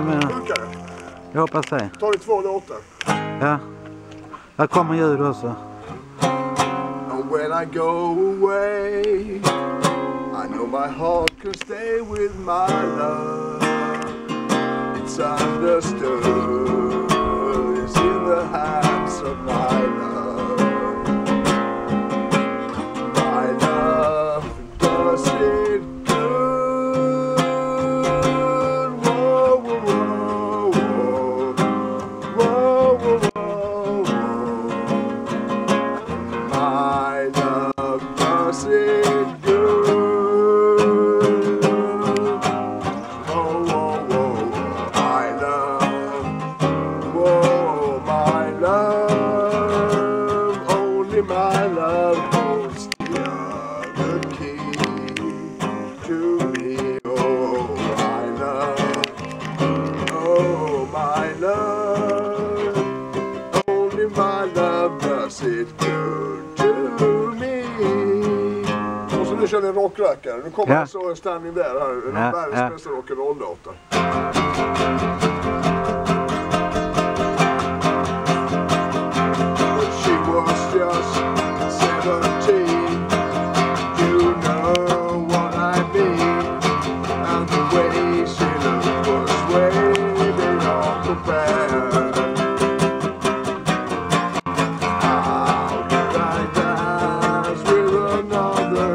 Funkar det? Jag hoppas det. Tar det 2 låtar? Ja. Här kommer ljud också. And when I go away, I know my heart can stay with my love. It's understood, it's in the hands of my love. My love does it good. Whoa, whoa, whoa, whoa. Whoa, whoa, whoa, whoa. My love does it good. Whoa, whoa, whoa, my love. Whoa, my love. Only my love holds the other key to me. Oh, my love. Oh, my love. Only my love does it good to me. Och så nu kör vi en rockrackare. Nu kommer alltså en standing där här. En av världens bästa rock'n'roll-låtar. She was just 17. You know what I mean. And the way she looked was way beyond compare. How did I dance with another?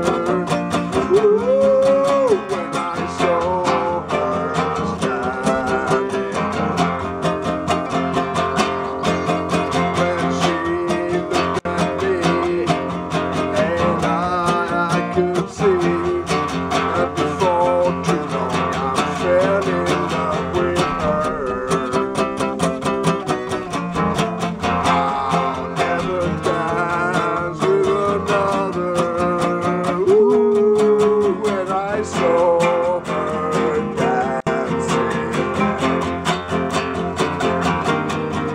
Ooh, when I saw her standing. When she looked at me, and I could see that before too long I fell in love with her. I'll never dance with another. Ooh, when I saw her dancing,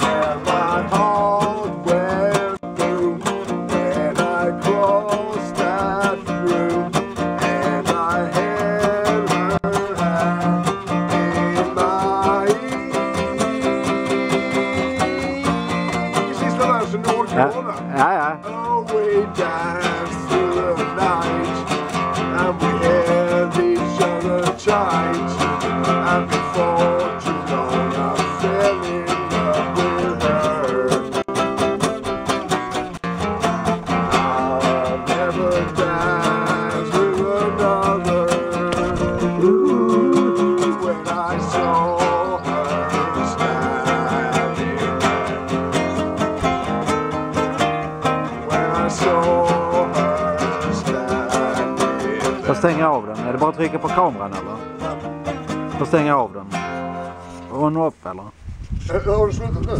and my heart went through when I crossed that room, and I held her hand in my Sista versen, du orkar. Ja. Oh, we danced through the night, and we held each other tight, and before too long I fell in love with her. I'll never dance with another. Ooh, when I saw her standing. When I saw her standing. Jag stänger av den. Är det bara att trycka på kameran eller? Jag stänger av den. On off eller? Har du slutat nu?